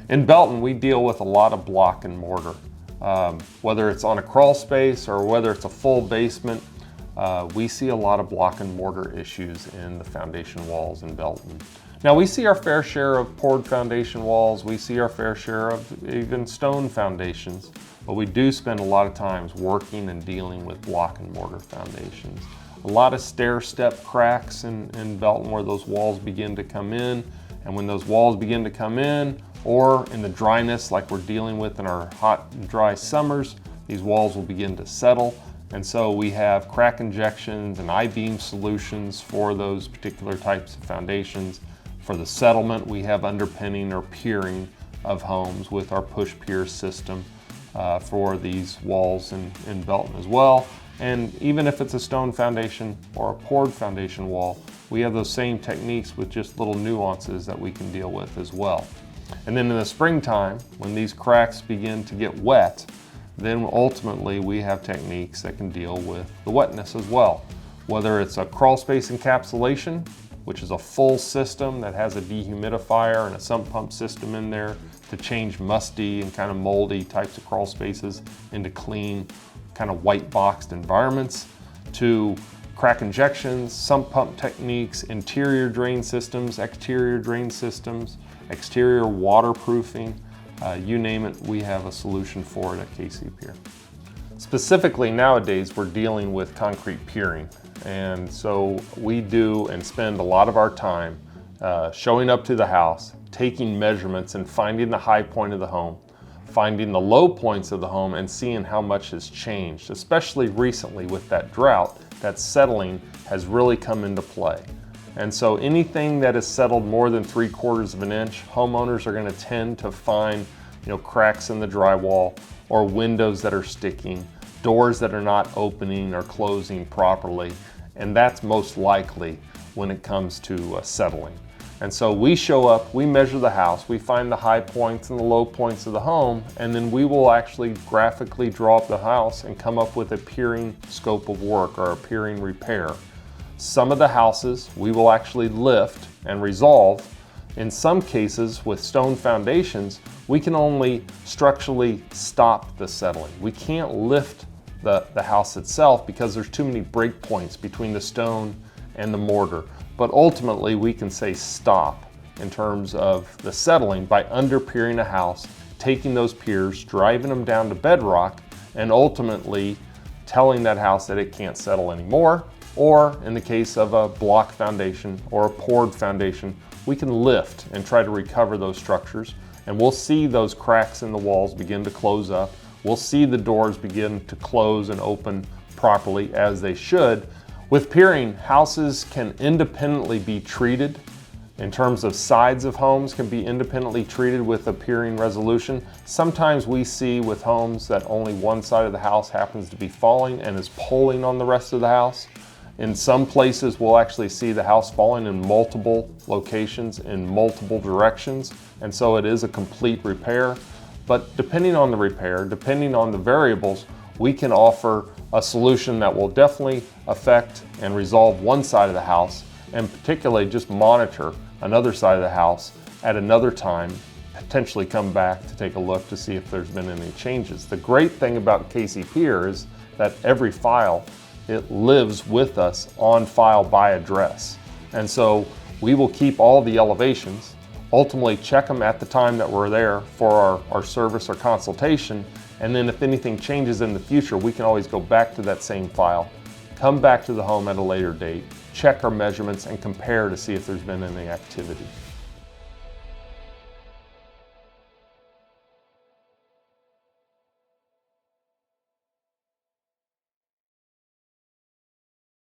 In Belton, we deal with a lot of block and mortar. Whether it's on a crawl space or whether it's a full basement, we see a lot of block and mortar issues in the foundation walls in Belton. Now, we see our fair share of poured foundation walls, we see our fair share of even stone foundations, but we do spend a lot of times working and dealing with block and mortar foundations. A lot of stair-step cracks in Belton where those walls begin to come in, and when those walls begin to come in, or in the dryness like we're dealing with in our hot and dry summers, these walls will begin to settle. And so we have crack injections and I-beam solutions for those particular types of foundations. For the settlement, we have underpinning or piering of homes with our push pier system for these walls in Belton as well. And even if it's a stone foundation or a poured foundation wall, we have those same techniques with just little nuances that we can deal with as well. And then in the springtime, when these cracks begin to get wet, then ultimately we have techniques that can deal with the wetness as well. Whether it's a crawl space encapsulation, which is a full system that has a dehumidifier and a sump pump system in there to change musty and kind of moldy types of crawl spaces into clean, kind of white boxed environments, to crack injections, sump pump techniques, interior drain systems, exterior drain systems, exterior waterproofing, you name it, we have a solution for it at KC Pier. Specifically nowadays, we're dealing with concrete piering. And so we do and spend a lot of our time showing up to the house, taking measurements and finding the high point of the home, finding the low points of the home and seeing how much has changed, especially recently with that drought. That settling has really come into play. And so anything that is settled more than 3/4 of an inch, homeowners are going to tend to find, cracks in the drywall or windows that are sticking, doors that are not opening or closing properly. And that's most likely when it comes to settling. And so we show up, we measure the house, we find the high points and the low points of the home, and then we will actually graphically draw up the house and come up with a piering scope of work or a piering repair. Some of the houses we will actually lift and resolve. In some cases with stone foundations, we can only structurally stop the settling. We can't lift the house itself because there's too many break points between the stone and the mortar. But ultimately we can say stop in terms of the settling by under-piering a house, taking those piers, driving them down to bedrock, and ultimately telling that house that it can't settle anymore. Or in the case of a block foundation or a poured foundation, we can lift and try to recover those structures, and we'll see those cracks in the walls begin to close up. We'll see the doors begin to close and open properly as they should. With piering, houses can independently be treated. In terms of sides of homes can be independently treated with a piering resolution. Sometimes we see with homes that only one side of the house happens to be falling and is pulling on the rest of the house. In some places, we'll actually see the house falling in multiple locations in multiple directions, and so it is a complete repair. But depending on the repair, depending on the variables, we can offer a solution that will definitely affect and resolve one side of the house, and particularly just monitor another side of the house at another time, potentially come back to take a look to see if there's been any changes. The great thing about KC Pier is that every file, it lives with us on file by address. And so we will keep all the elevations, ultimately check them at the time that we're there for our service or consultation. And then if anything changes in the future, we can always go back to that same file, come back to the home at a later date, check our measurements and compare to see if there's been any activity.